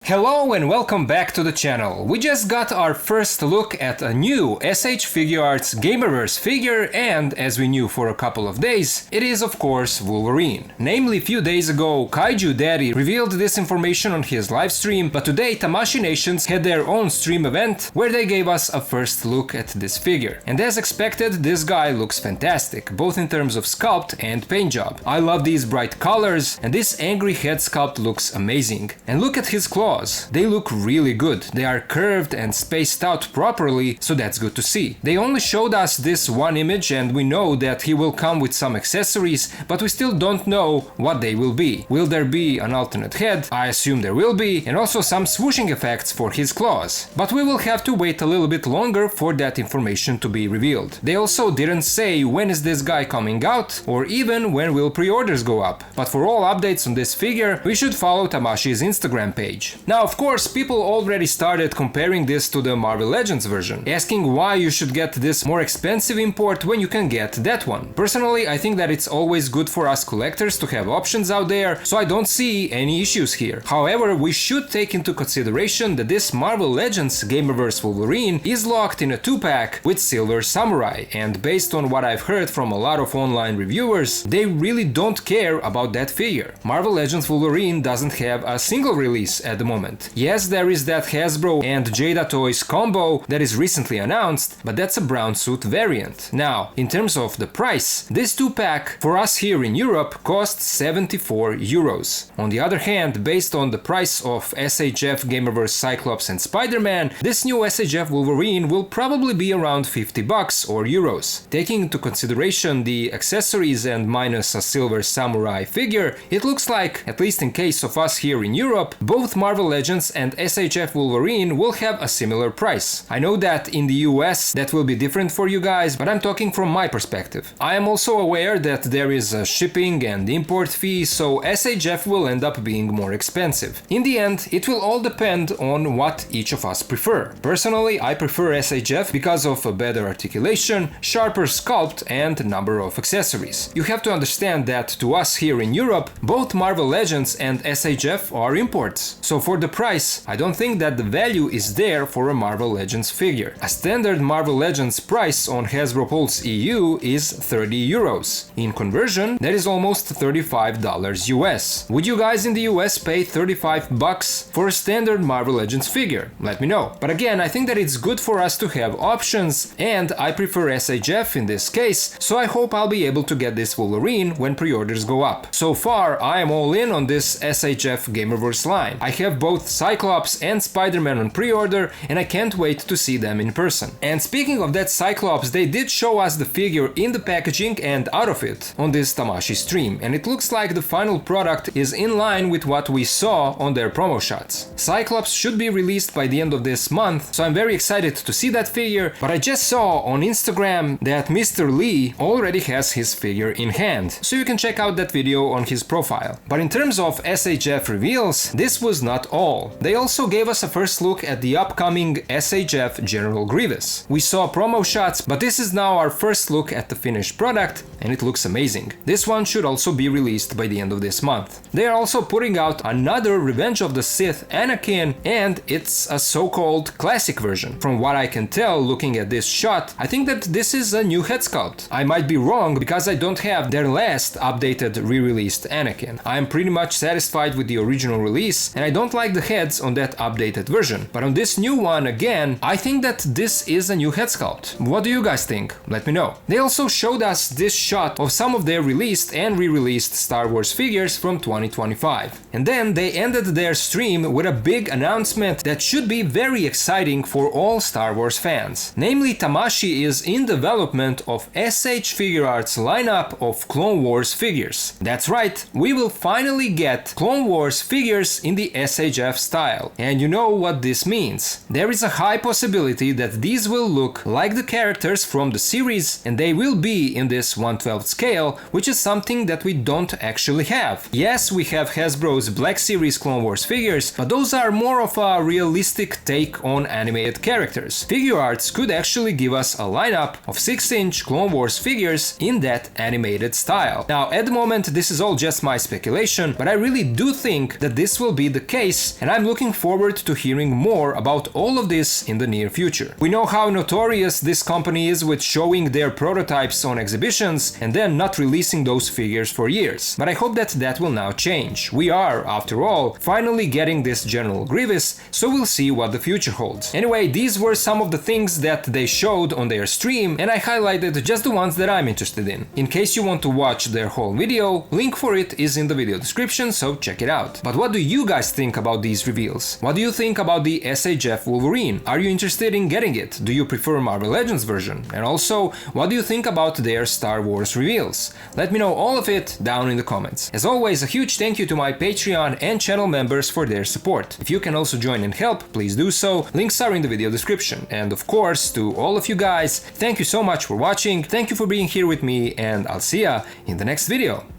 Hello and welcome back to the channel. We just got our first look at a new SH Figuarts Gamerverse figure, and as we knew for a couple of days, it is of course Wolverine. Namely, a few days ago Kaiju Daddy revealed this information on his livestream, but today Tamashii Nations had their own stream event where they gave us a first look at this figure. And as expected, this guy looks fantastic, both in terms of sculpt and paint job. I love these bright colors, and this angry head sculpt looks amazing. And look at his claws. They look really good. They are curved and spaced out properly, so that's good to see. They only showed us this one image and we know that he will come with some accessories, but we still don't know what they will be. Will there be an alternate head? I assume there will be, and also some swooshing effects for his claws. But we will have to wait a little bit longer for that information to be revealed. They also didn't say when is this guy coming out, or even when will pre-orders go up. But for all updates on this figure, we should follow Tamashii's Instagram page. Now, of course, people already started comparing this to the Marvel Legends version, asking why you should get this more expensive import when you can get that one. Personally, I think that it's always good for us collectors to have options out there, so I don't see any issues here. However, we should take into consideration that this Marvel Legends Gamerverse Wolverine is locked in a 2-pack with Silver Samurai, and based on what I've heard from a lot of online reviewers, they really don't care about that figure. Marvel Legends Wolverine doesn't have a single release at the moment. Yes, there is that Hasbro and Jada Toys combo that is recently announced, but that's a brown suit variant. Now, in terms of the price, this 2-pack for us here in Europe costs 74 euros. On the other hand, based on the price of SHF Gamerverse Cyclops and Spider-Man, this new SHF Wolverine will probably be around 50 bucks or euros. Taking into consideration the accessories and minus a Silver Samurai figure, it looks like, at least in case of us here in Europe, both Marvel Legends and SHF Wolverine will have a similar price. I know that in the US that will be different for you guys, but I'm talking from my perspective. I am also aware that there is a shipping and import fee, so SHF will end up being more expensive. In the end, it will all depend on what each of us prefer. Personally, I prefer SHF because of a better articulation, sharper sculpt, and number of accessories. You have to understand that to us here in Europe, both Marvel Legends and SHF are imports. So for the price, I don't think that the value is there for a Marvel Legends figure. A standard Marvel Legends price on Hasbro Pulse EU is 30 euros. In conversion, that is almost $35 US. Would you guys in the US pay 35 bucks for a standard Marvel Legends figure? Let me know. But again, I think that it's good for us to have options, and I prefer SHF in this case, so I hope I'll be able to get this Wolverine when pre-orders go up. So far, I am all in on this SHF Gamerverse line. I have both Cyclops and Spider-Man on pre-order, and I can't wait to see them in person. And speaking of that Cyclops, they did show us the figure in the packaging and out of it on this Tamashii stream, and it looks like the final product is in line with what we saw on their promo shots. Cyclops should be released by the end of this month, so I'm very excited to see that figure, but I just saw on Instagram that Mr. Lee already has his figure in hand, so you can check out that video on his profile. But in terms of SHF reveals, this was not all. They also gave us a first look at the upcoming SHF General Grievous. We saw promo shots, but this is now our first look at the finished product, and it looks amazing. This one should also be released by the end of this month. They are also putting out another Revenge of the Sith Anakin, and it's a so-called classic version. From what I can tell looking at this shot, I think that this is a new head sculpt. I might be wrong because I don't have their last updated re-released Anakin. I am pretty much satisfied with the original release, and I don't like the heads on that updated version. But on this new one, again, I think that this is a new head sculpt. What do you guys think? Let me know. They also showed us this shot of some of their released and re-released Star Wars figures from 2025. And then they ended their stream with a big announcement that should be very exciting for all Star Wars fans. Namely, Tamashii is in development of SH Figuarts lineup of Clone Wars figures. That's right, we will finally get Clone Wars figures in the SHF style. And you know what this means. There is a high possibility that these will look like the characters from the series, and they will be in this 1 1/12 scale, which is something that we don't actually have. Yes, we have Hasbro's Black Series Clone Wars figures, but those are more of a realistic take on animated characters. Figuarts could actually give us a lineup of 6-inch Clone Wars figures in that animated style. Now, at the moment, this is all just my speculation, but I really do think that this will be the case, and I'm looking forward to hearing more about all of this in the near future. We know how notorious this company is with showing their prototypes on exhibitions and then not releasing those figures for years, but I hope that that will now change. We are, after all, finally getting this General Grievous, so we'll see what the future holds. Anyway, these were some of the things that they showed on their stream, and I highlighted just the ones that I'm interested in. In case you want to watch their whole video, link for it is in the video description, so check it out. But what do you guys think about these reveals? What do you think about the SHF Wolverine? Are you interested in getting it? Do you prefer Marvel Legends version? And also, what do you think about their Star Wars reveals? Let me know all of it down in the comments. As always, a huge thank you to my Patreon and channel members for their support. If you can also join and help, please do so. Links are in the video description. And of course, to all of you guys, thank you so much for watching, thank you for being here with me, and I'll see ya in the next video.